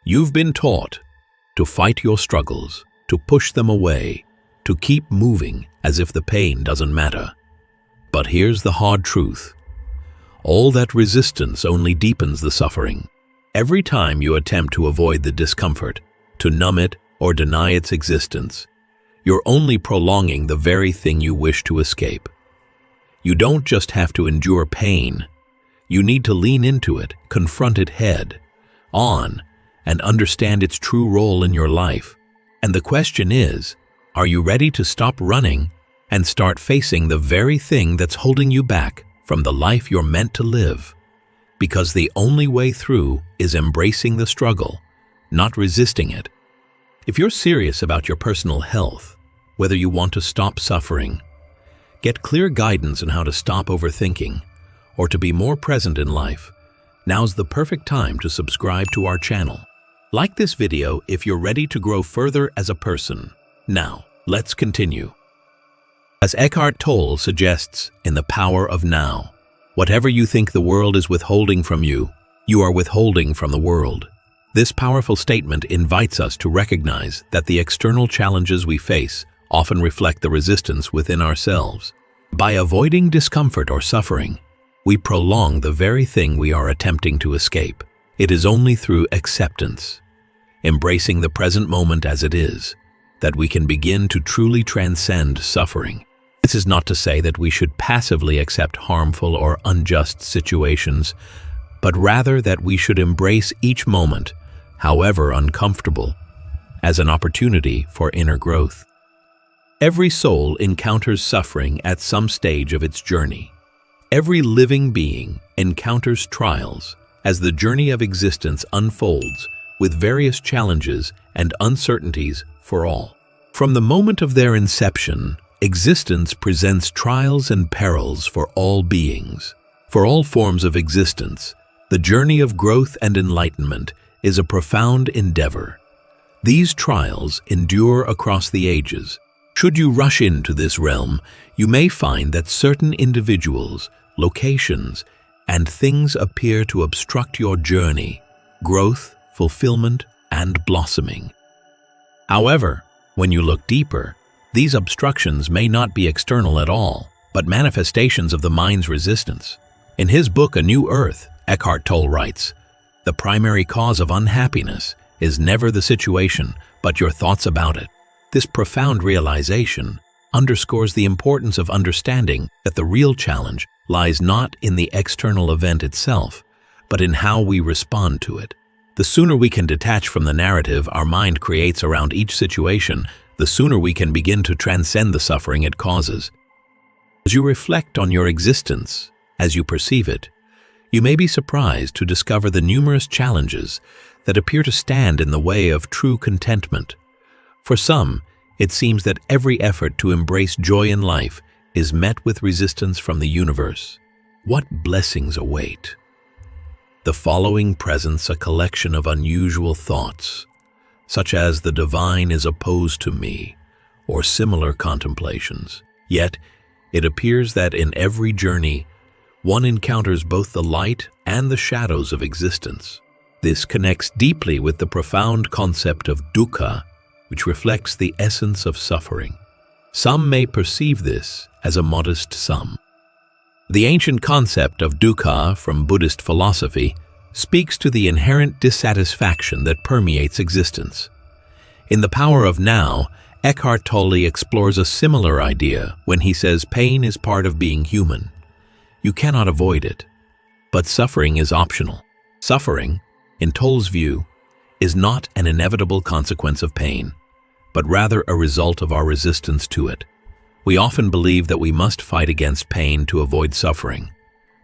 You've been taught to fight your struggles, to push them away, to keep moving as if the pain doesn't matter. But here's the hard truth. All that resistance only deepens the suffering. Every time you attempt to avoid the discomfort, to numb it or deny its existence, you're only prolonging the very thing you wish to escape. You don't just have to endure pain. You need to lean into it, confront it head on, and understand its true role in your life. And the question is, are you ready to stop running and start facing the very thing that's holding you back from the life you're meant to live? Because the only way through is embracing the struggle, not resisting it. If you're serious about your personal health, whether you want to stop suffering, get clear guidance on how to stop overthinking, or to be more present in life, now's the perfect time to subscribe to our channel. Like this video if you're ready to grow further as a person. Now, let's continue. As Eckhart Tolle suggests in The Power of Now, whatever you think the world is withholding from you, you are withholding from the world. This powerful statement invites us to recognize that the external challenges we face often reflect the resistance within ourselves. By avoiding discomfort or suffering, we prolong the very thing we are attempting to escape. It is only through acceptance, embracing the present moment as it is, that we can begin to truly transcend suffering. This is not to say that we should passively accept harmful or unjust situations, but rather that we should embrace each moment, however uncomfortable, as an opportunity for inner growth. Every soul encounters suffering at some stage of its journey. Every living being encounters trials as the journey of existence unfolds, with various challenges and uncertainties for all. From the moment of their inception, existence presents trials and perils for all beings. For all forms of existence, the journey of growth and enlightenment is a profound endeavor. These trials endure across the ages. Should you rush into this realm, you may find that certain individuals, locations, and things appear to obstruct your journey, growth, fulfillment, and blossoming. However, when you look deeper, these obstructions may not be external at all, but manifestations of the mind's resistance. In his book, A New Earth, Eckhart Tolle writes, "The primary cause of unhappiness is never the situation, but your thoughts about it." This profound realization underscores the importance of understanding that the real challenge lies not in the external event itself, but in how we respond to it. The sooner we can detach from the narrative our mind creates around each situation, the sooner we can begin to transcend the suffering it causes. As you reflect on your existence, as you perceive it, you may be surprised to discover the numerous challenges that appear to stand in the way of true contentment. For some, it seems that every effort to embrace joy in life is met with resistance from the universe. What blessings await? The following presents a collection of unusual thoughts, such as the divine is opposed to me, or similar contemplations. Yet, it appears that in every journey, one encounters both the light and the shadows of existence. This connects deeply with the profound concept of dukkha, which reflects the essence of suffering. Some may perceive this as a modest sum. The ancient concept of dukkha from Buddhist philosophy speaks to the inherent dissatisfaction that permeates existence. In The Power of Now, Eckhart Tolle explores a similar idea when he says pain is part of being human. You cannot avoid it, but suffering is optional. Suffering, in Tolle's view, is not an inevitable consequence of pain, but rather a result of our resistance to it. We often believe that we must fight against pain to avoid suffering,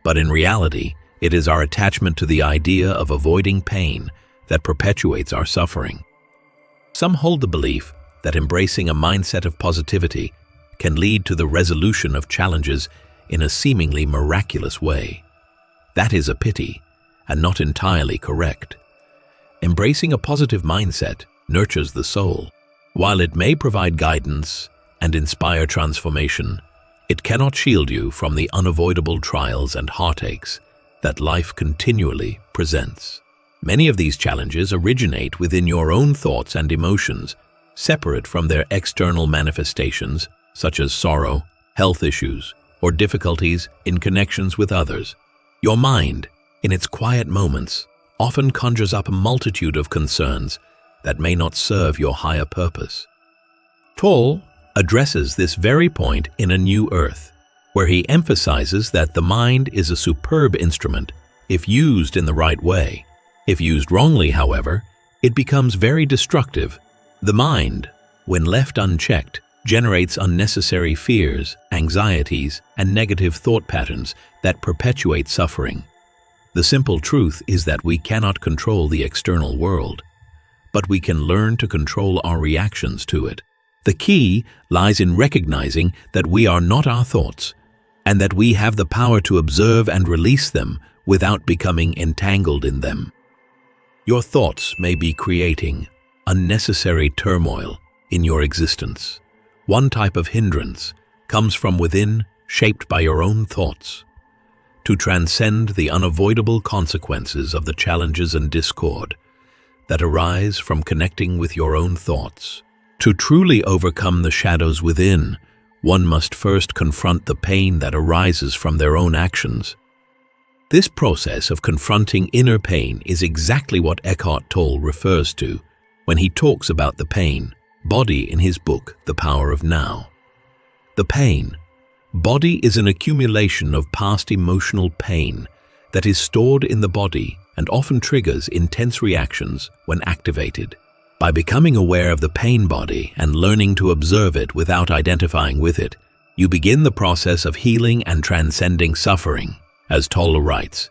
but in reality, it is our attachment to the idea of avoiding pain that perpetuates our suffering. Some hold the belief that embracing a mindset of positivity can lead to the resolution of challenges in a seemingly miraculous way. That is a pity, and not entirely correct. Embracing a positive mindset nurtures the soul. While it may provide guidance and inspire transformation, it cannot shield you from the unavoidable trials and heartaches that life continually presents. Many of these challenges originate within your own thoughts and emotions, separate from their external manifestations, such as sorrow, health issues, or difficulties in connections with others. Your mind, in its quiet moments, often conjures up a multitude of concerns that may not serve your higher purpose. Tolle addresses this very point in A New Earth, where he emphasizes that the mind is a superb instrument if used in the right way. If used wrongly, however, it becomes very destructive. The mind, when left unchecked, generates unnecessary fears, anxieties, and negative thought patterns that perpetuate suffering. The simple truth is that we cannot control the external world, but we can learn to control our reactions to it. The key lies in recognizing that we are not our thoughts, and that we have the power to observe and release them without becoming entangled in them. Your thoughts may be creating unnecessary turmoil in your existence. One type of hindrance comes from within, shaped by your own thoughts. To transcend the unavoidable consequences of the challenges and discord that arise from connecting with your own thoughts, to truly overcome the shadows within, one must first confront the pain that arises from their own actions. This process of confronting inner pain is exactly what Eckhart Tolle refers to when he talks about the pain body in his book, The Power of Now. The pain body is an accumulation of past emotional pain that is stored in the body and often triggers intense reactions when activated. By becoming aware of the pain body and learning to observe it without identifying with it, you begin the process of healing and transcending suffering. As Tolle writes,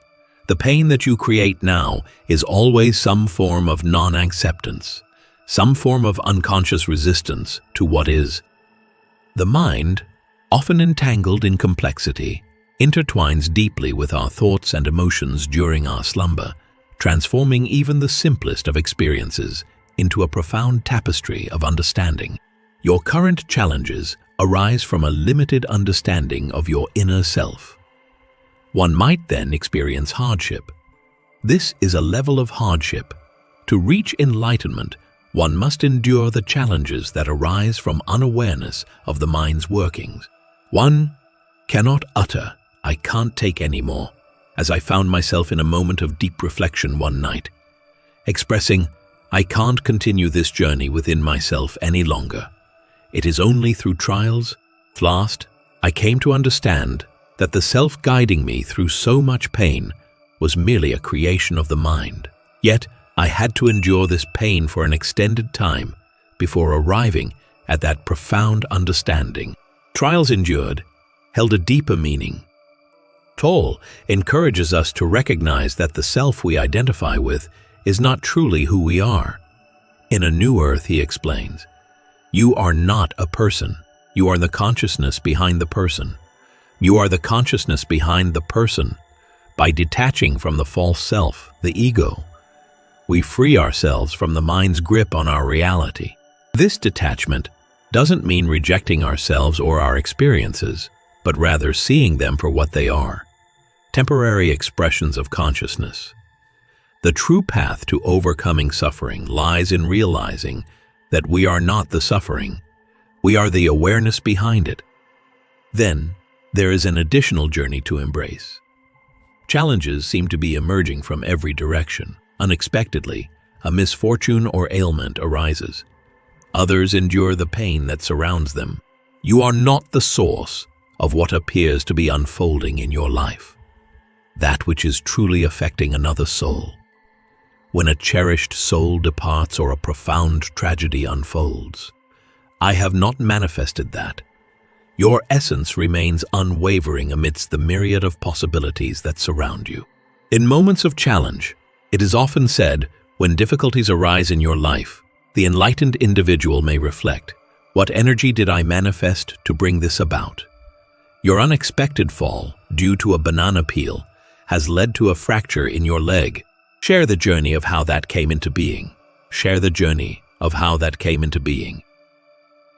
the pain that you create now is always some form of non-acceptance, some form of unconscious resistance to what is. The mind, often entangled in complexity, intertwines deeply with our thoughts and emotions during our slumber, transforming even the simplest of experiences into a profound tapestry of understanding. Your current challenges arise from a limited understanding of your inner self. One might then experience hardship. This is a level of hardship. To reach enlightenment, one must endure the challenges that arise from unawareness of the mind's workings. One cannot utter, "I can't take any more," as I found myself in a moment of deep reflection one night, expressing, "I can't continue this journey within myself any longer." It is only through trials, at last, I came to understand that the self guiding me through so much pain was merely a creation of the mind. Yet, I had to endure this pain for an extended time before arriving at that profound understanding. Trials endured held a deeper meaning. Tolle encourages us to recognize that the self we identify with is not truly who we are. In A New Earth, he explains, "You are not a person. You are the consciousness behind the person. You are the consciousness behind the person. By detaching from the false self, the ego, we free ourselves from the mind's grip on our reality." This detachment doesn't mean rejecting ourselves or our experiences, but rather seeing them for what they are, temporary expressions of consciousness. The true path to overcoming suffering lies in realizing that we are not the suffering. We are the awareness behind it. Then, there is an additional journey to embrace. Challenges seem to be emerging from every direction. Unexpectedly, a misfortune or ailment arises. Others endure the pain that surrounds them. You are not the source of what appears to be unfolding in your life, that which is truly affecting another soul. When a cherished soul departs or a profound tragedy unfolds, I have not manifested that. Your essence remains unwavering amidst the myriad of possibilities that surround you. In moments of challenge, it is often said, when difficulties arise in your life, the enlightened individual may reflect, what energy did I manifest to bring this about? Your unexpected fall, due to a banana peel, has led to a fracture in your leg. Share the journey of how that came into being. Share the journey of how that came into being.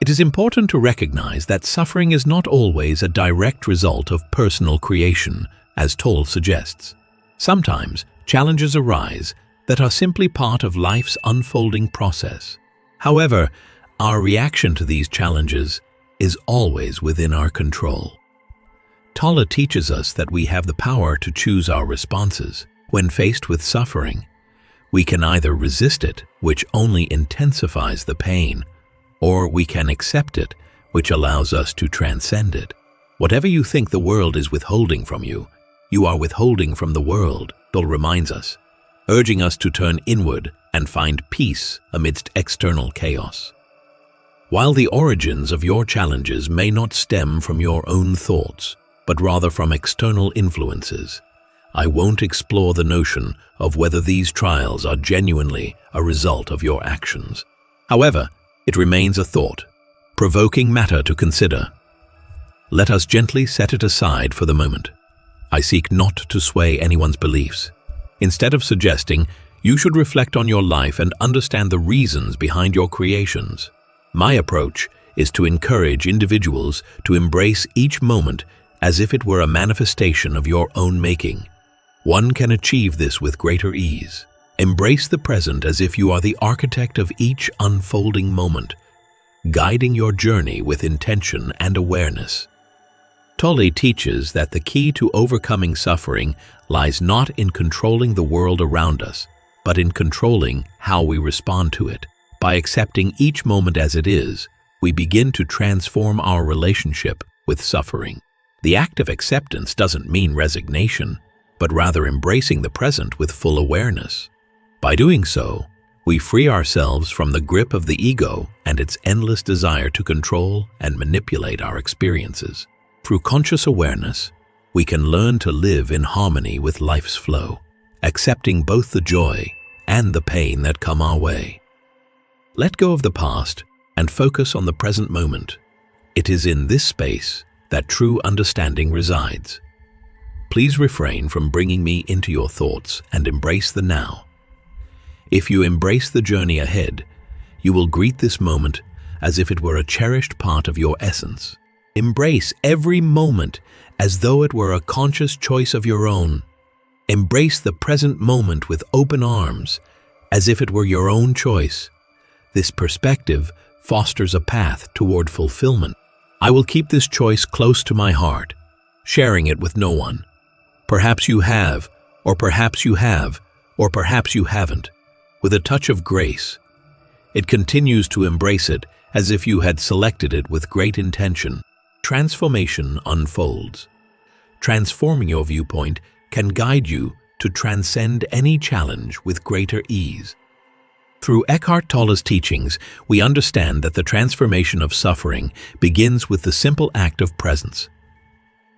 It is important to recognize that suffering is not always a direct result of personal creation, as Tolle suggests. Sometimes, challenges arise that are simply part of life's unfolding process. However, our reaction to these challenges is always within our control. Tolle teaches us that we have the power to choose our responses. When faced with suffering, we can either resist it, which only intensifies the pain, or we can accept it, which allows us to transcend it. Whatever you think the world is withholding from you, you are withholding from the world, Tolle reminds us, urging us to turn inward and find peace amidst external chaos. While the origins of your challenges may not stem from your own thoughts, but rather from external influences, I won't explore the notion of whether these trials are genuinely a result of your actions. However, it remains a thought, provoking matter to consider. Let us gently set it aside for the moment. I seek not to sway anyone's beliefs. Instead of suggesting, you should reflect on your life and understand the reasons behind your creations. My approach is to encourage individuals to embrace each moment as if it were a manifestation of your own making. One can achieve this with greater ease. Embrace the present as if you are the architect of each unfolding moment, guiding your journey with intention and awareness. Tolle teaches that the key to overcoming suffering lies not in controlling the world around us, but in controlling how we respond to it. By accepting each moment as it is, we begin to transform our relationship with suffering. The act of acceptance doesn't mean resignation, but rather embracing the present with full awareness. By doing so, we free ourselves from the grip of the ego and its endless desire to control and manipulate our experiences. Through conscious awareness, we can learn to live in harmony with life's flow, accepting both the joy and the pain that come our way. Let go of the past and focus on the present moment. It is in this space that true understanding resides. Please refrain from bringing me into your thoughts and embrace the now. If you embrace the journey ahead, you will greet this moment as if it were a cherished part of your essence. Embrace every moment as though it were a conscious choice of your own. Embrace the present moment with open arms, as if it were your own choice. This perspective fosters a path toward fulfillment. I will keep this choice close to my heart, sharing it with no one. Perhaps you have, or perhaps you have, or perhaps you haven't. With a touch of grace, it continues to embrace it as if you had selected it with great intention. Transformation unfolds. Transforming your viewpoint can guide you to transcend any challenge with greater ease. Through Eckhart Tolle's teachings, we understand that the transformation of suffering begins with the simple act of presence.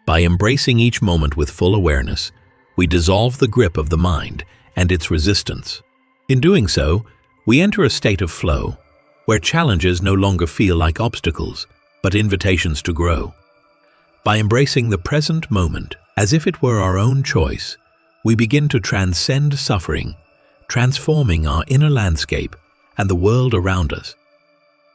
By embracing each moment with full awareness, we dissolve the grip of the mind and its resistance. In doing so, we enter a state of flow, where challenges no longer feel like obstacles, but invitations to grow. By embracing the present moment as if it were our own choice, we begin to transcend suffering, transforming our inner landscape and the world around us.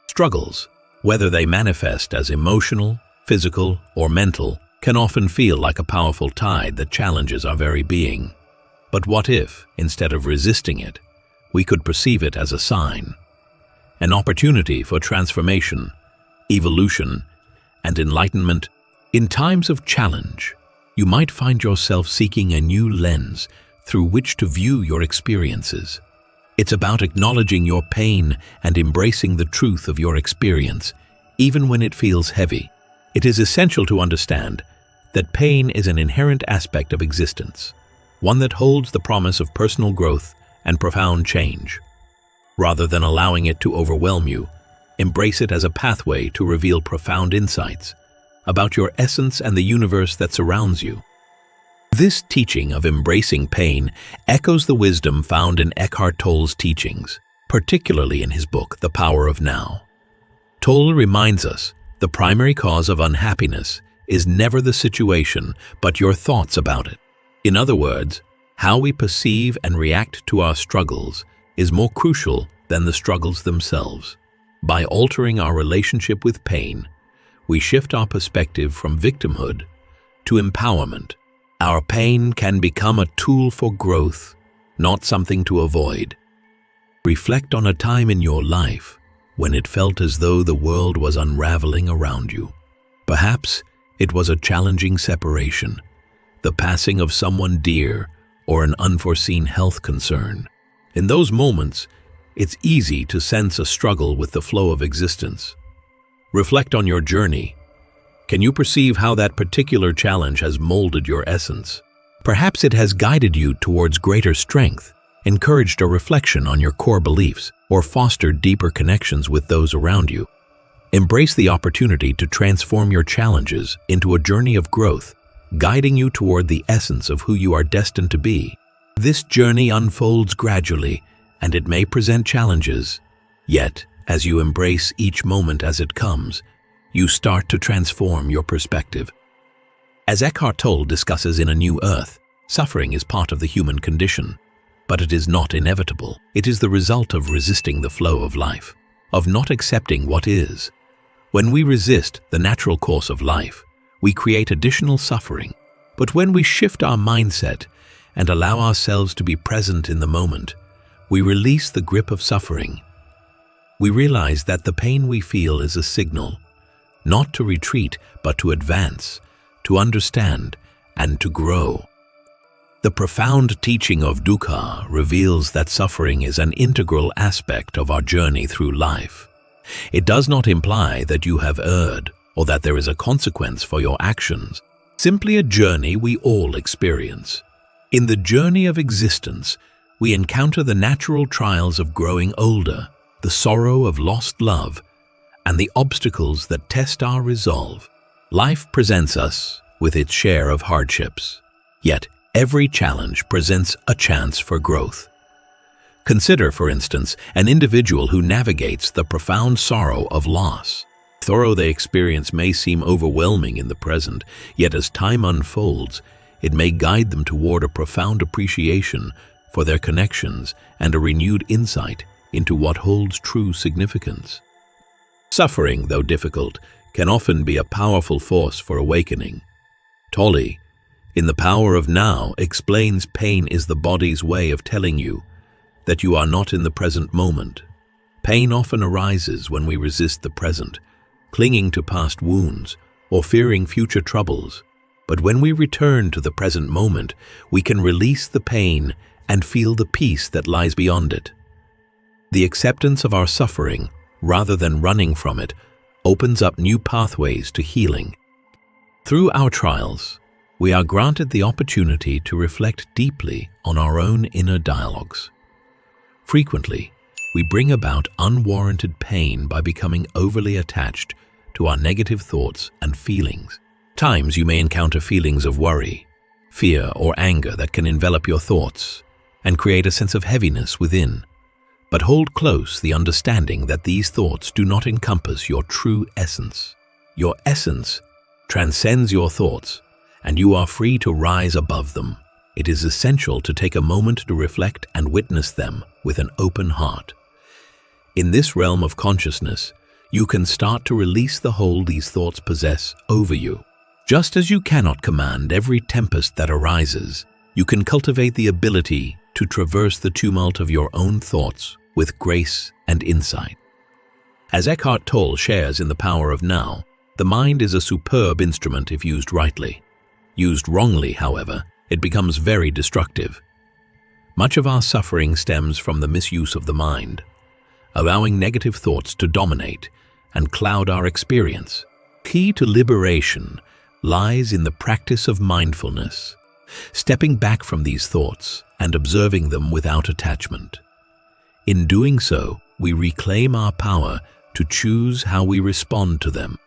Struggles, whether they manifest as emotional, physical, or mental, can often feel like a powerful tide that challenges our very being. But what if, instead of resisting it, we could perceive it as a sign, an opportunity for transformation, evolution, and enlightenment? In times of challenge, you might find yourself seeking a new lens through which to view your experiences. It's about acknowledging your pain and embracing the truth of your experience, even when it feels heavy. It is essential to understand that pain is an inherent aspect of existence, one that holds the promise of personal growth and profound change. Rather than allowing it to overwhelm you, embrace it as a pathway to reveal profound insights about your essence and the universe that surrounds you. This teaching of embracing pain echoes the wisdom found in Eckhart Tolle's teachings, particularly in his book, The Power of Now. Tolle reminds us the primary cause of unhappiness is never the situation, but your thoughts about it. In other words, how we perceive and react to our struggles is more crucial than the struggles themselves. By altering our relationship with pain, we shift our perspective from victimhood to empowerment. Our pain can become a tool for growth, not something to avoid. Reflect on a time in your life when it felt as though the world was unraveling around you. Perhaps it was a challenging separation, the passing of someone dear, or an unforeseen health concern. In those moments, it's easy to sense a struggle with the flow of existence. Reflect on your journey. Can you perceive how that particular challenge has molded your essence? Perhaps it has guided you towards greater strength, encouraged a reflection on your core beliefs, or fostered deeper connections with those around you. Embrace the opportunity to transform your challenges into a journey of growth, guiding you toward the essence of who you are destined to be. This journey unfolds gradually, and it may present challenges. Yet, as you embrace each moment as it comes, you start to transform your perspective. As Eckhart Tolle discusses in A New Earth, suffering is part of the human condition, but it is not inevitable. It is the result of resisting the flow of life, of not accepting what is. When we resist the natural course of life, we create additional suffering. But when we shift our mindset and allow ourselves to be present in the moment, we release the grip of suffering. We realize that the pain we feel is a signal, not to retreat, but to advance, to understand, and to grow. The profound teaching of dukkha reveals that suffering is an integral aspect of our journey through life. It does not imply that you have erred or that there is a consequence for your actions, simply a journey we all experience. In the journey of existence, we encounter the natural trials of growing older, the sorrow of lost love, and the obstacles that test our resolve. Life presents us with its share of hardships, yet every challenge presents a chance for growth. Consider, for instance, an individual who navigates the profound sorrow of loss. The sorrow they experience may seem overwhelming in the present, yet as time unfolds, it may guide them toward a profound appreciation for their connections and a renewed insight into what holds true significance. Suffering, though difficult, can often be a powerful force for awakening. Tolle, in The Power of Now, explains pain is the body's way of telling you that you are not in the present moment. Pain often arises when we resist the present, clinging to past wounds or fearing future troubles. But when we return to the present moment, we can release the pain and feel the peace that lies beyond it. The acceptance of our suffering, rather than running from it, opens up new pathways to healing. Through our trials, we are granted the opportunity to reflect deeply on our own inner dialogues. Frequently, we bring about unwarranted pain by becoming overly attached to our negative thoughts and feelings. At times you may encounter feelings of worry, fear, or anger that can envelop your thoughts and create a sense of heaviness within. But hold close the understanding that these thoughts do not encompass your true essence. Your essence transcends your thoughts, and you are free to rise above them. It is essential to take a moment to reflect and witness them with an open heart. In this realm of consciousness, you can start to release the hold these thoughts possess over you. Just as you cannot command every tempest that arises, you can cultivate the ability to traverse the tumult of your own thoughts with grace and insight. As Eckhart Tolle shares in The Power of Now, the mind is a superb instrument if used rightly. Used wrongly, however, it becomes very destructive. Much of our suffering stems from the misuse of the mind, allowing negative thoughts to dominate and cloud our experience. Key to liberation lies in the practice of mindfulness, stepping back from these thoughts and observing them without attachment. In doing so, we reclaim our power to choose how we respond to them.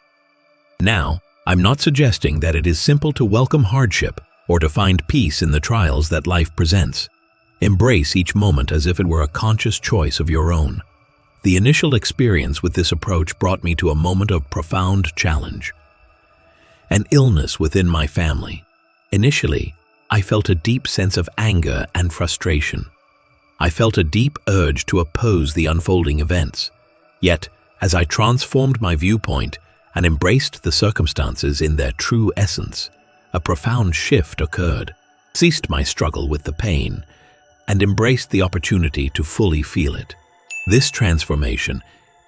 Now, I'm not suggesting that it is simple to welcome hardship or to find peace in the trials that life presents. Embrace each moment as if it were a conscious choice of your own. The initial experience with this approach brought me to a moment of profound challenge. An illness within my family. Initially, I felt a deep sense of anger and frustration. I felt a deep urge to oppose the unfolding events. Yet, as I transformed my viewpoint and embraced the circumstances in their true essence, a profound shift occurred. I ceased my struggle with the pain and embraced the opportunity to fully feel it. This transformation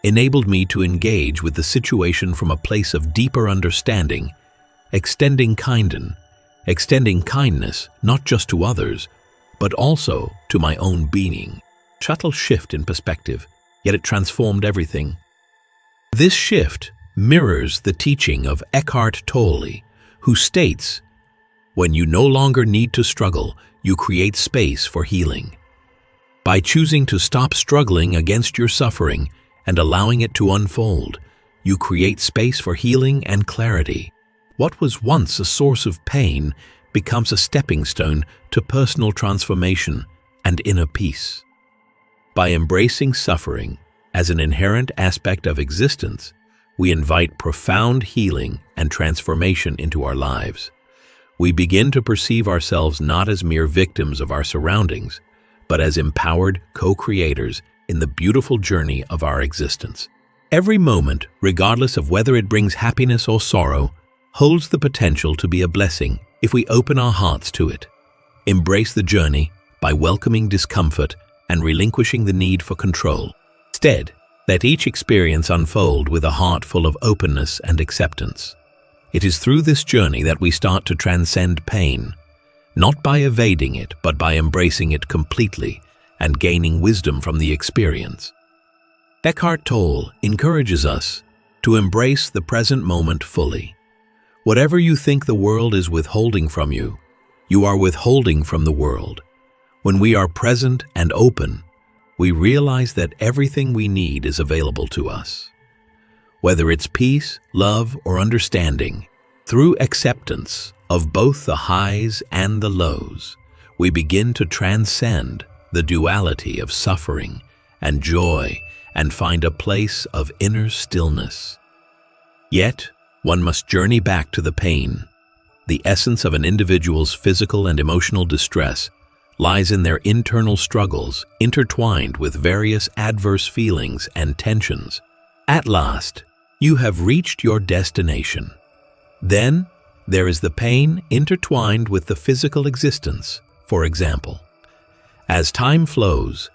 enabled me to engage with the situation from a place of deeper understanding, extending kindness not just to others, but also to my own being. Subtle shift in perspective, yet it transformed everything. This shift mirrors the teaching of Eckhart Tolle, who states, "When you no longer need to struggle, you create space for healing." By choosing to stop struggling against your suffering and allowing it to unfold, you create space for healing and clarity. What was once a source of pain becomes a stepping stone to personal transformation and inner peace. By embracing suffering as an inherent aspect of existence, we invite profound healing and transformation into our lives. We begin to perceive ourselves not as mere victims of our surroundings, but as empowered co-creators in the beautiful journey of our existence. Every moment, regardless of whether it brings happiness or sorrow, holds the potential to be a blessing if we open our hearts to it. Embrace the journey by welcoming discomfort and relinquishing the need for control. Instead, let each experience unfold with a heart full of openness and acceptance. It is through this journey that we start to transcend pain, not by evading it, but by embracing it completely and gaining wisdom from the experience. Eckhart Tolle encourages us to embrace the present moment fully. Whatever you think the world is withholding from you, you are withholding from the world. When we are present and open, we realize that everything we need is available to us. Whether it's peace, love, or understanding, through acceptance of both the highs and the lows, we begin to transcend the duality of suffering and joy and find a place of inner stillness. Yet, one must journey back to the pain. The essence of an individual's physical and emotional distress lies in their internal struggles intertwined with various adverse feelings and tensions. At last, you have reached your destination. Then, there is the pain intertwined with the physical existence. For example, as time flows,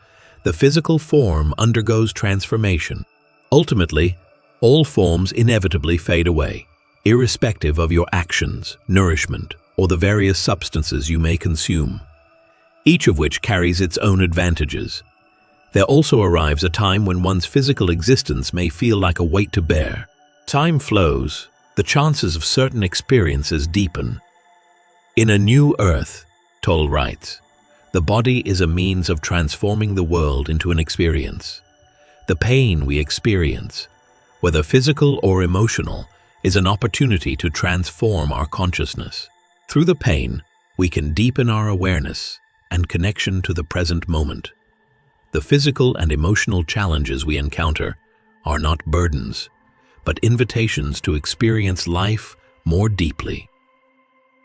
the physical form undergoes transformation. Ultimately, all forms inevitably fade away, irrespective of your actions, nourishment, or the various substances you may consume, each of which carries its own advantages. There also arrives a time when one's physical existence may feel like a weight to bear. Time flows, the chances of certain experiences deepen. In A New Earth, Tolle writes, the body is a means of transforming the world into an experience. The pain we experience, whether physical or emotional, is an opportunity to transform our consciousness. Through the pain, we can deepen our awareness and connection to the present moment. The physical and emotional challenges we encounter are not burdens, but invitations to experience life more deeply.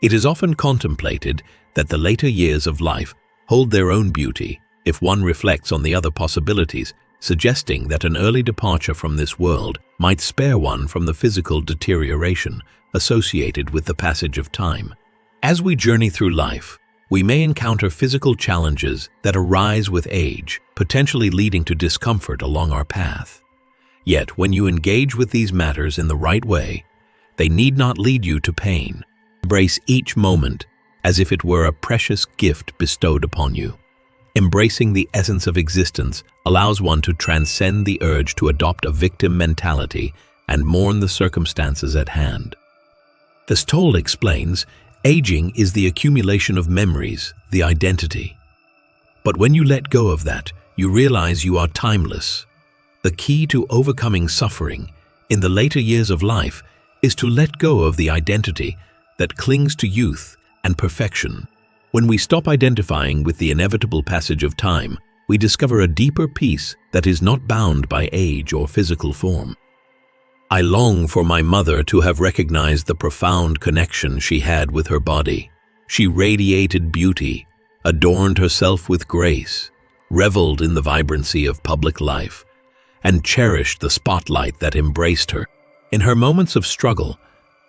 It is often contemplated that the later years of life hold their own beauty if one reflects on the other possibilities, suggesting that an early departure from this world might spare one from the physical deterioration associated with the passage of time. As we journey through life, we may encounter physical challenges that arise with age, potentially leading to discomfort along our path. Yet, when you engage with these matters in the right way, they need not lead you to pain. Embrace each moment as if it were a precious gift bestowed upon you. Embracing the essence of existence allows one to transcend the urge to adopt a victim mentality and mourn the circumstances at hand. As Tolle explains, aging is the accumulation of memories, the identity. But when you let go of that, you realize you are timeless. The key to overcoming suffering in the later years of life is to let go of the identity that clings to youth and perfection. When we stop identifying with the inevitable passage of time, we discover a deeper peace that is not bound by age or physical form. I long for my mother to have recognized the profound connection she had with her body. She radiated beauty, adorned herself with grace, reveled in the vibrancy of public life, and cherished the spotlight that embraced her. In her moments of struggle,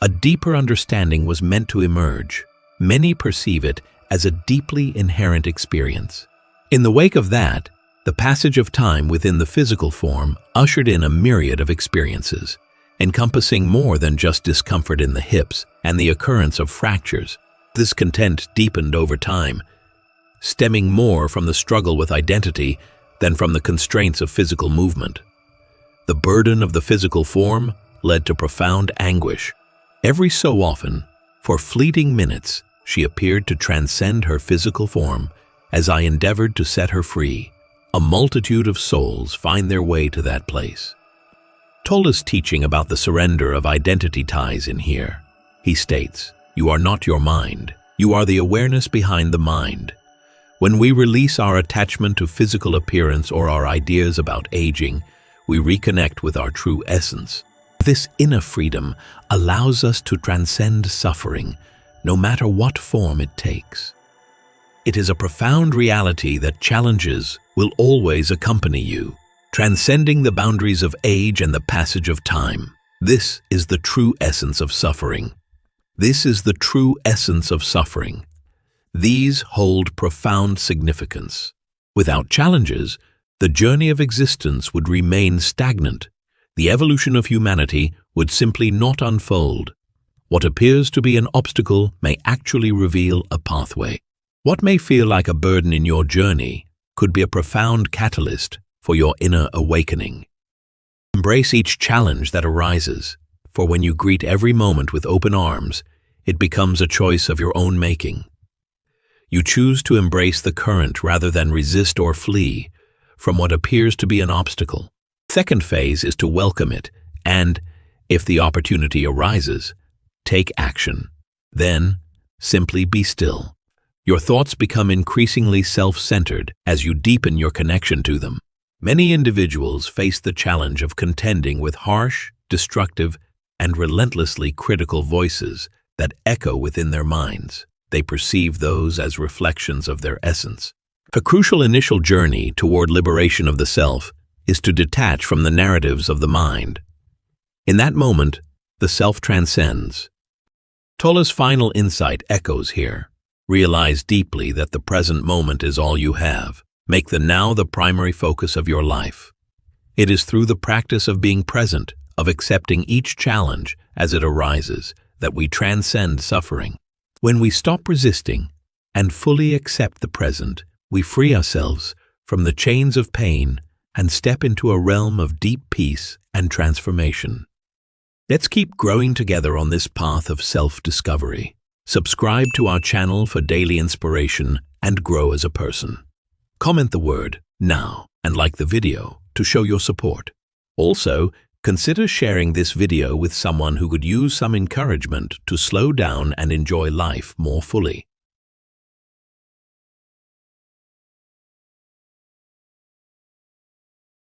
a deeper understanding was meant to emerge. Many perceive it as a deeply inherent experience, In the wake of that, the passage of time within the physical form ushered in a myriad of experiences, encompassing more than just discomfort in the hips and the occurrence of fractures. Discontent deepened over time, stemming more from the struggle with identity than from the constraints of physical movement. The burden of the physical form led to profound anguish. Every so often, for fleeting minutes, she appeared to transcend her physical form as I endeavored to set her free. A multitude of souls find their way to that place. Tolle's teaching about the surrender of identity ties in here. He states, "You are not your mind. You are the awareness behind the mind." When we release our attachment to physical appearance or our ideas about aging, we reconnect with our true essence. This inner freedom allows us to transcend suffering, no matter what form it takes. It is a profound reality that challenges will always accompany you, transcending the boundaries of age and the passage of time. This is the true essence of suffering. This is the true essence of suffering. These hold profound significance. Without challenges, the journey of existence would remain stagnant. The evolution of humanity would simply not unfold. What appears to be an obstacle may actually reveal a pathway. What may feel like a burden in your journey could be a profound catalyst for your inner awakening. Embrace each challenge that arises, for when you greet every moment with open arms, it becomes a choice of your own making. You choose to embrace the current rather than resist or flee from what appears to be an obstacle. The second phase is to welcome it and, if the opportunity arises, take action. Then, simply be still. Your thoughts become increasingly self-centered as you deepen your connection to them. Many individuals face the challenge of contending with harsh, destructive, and relentlessly critical voices that echo within their minds. They perceive those as reflections of their essence. A crucial initial journey toward liberation of the self is to detach from the narratives of the mind. In that moment, the self transcends. Tolle's final insight echoes here. Realize deeply that the present moment is all you have. Make the now the primary focus of your life. It is through the practice of being present, of accepting each challenge as it arises, that we transcend suffering. When we stop resisting and fully accept the present, we free ourselves from the chains of pain and step into a realm of deep peace and transformation. Let's keep growing together on this path of self-discovery. Subscribe to our channel for daily inspiration and grow as a person. Comment the word "now" and like the video to show your support. Also, consider sharing this video with someone who could use some encouragement to slow down and enjoy life more fully.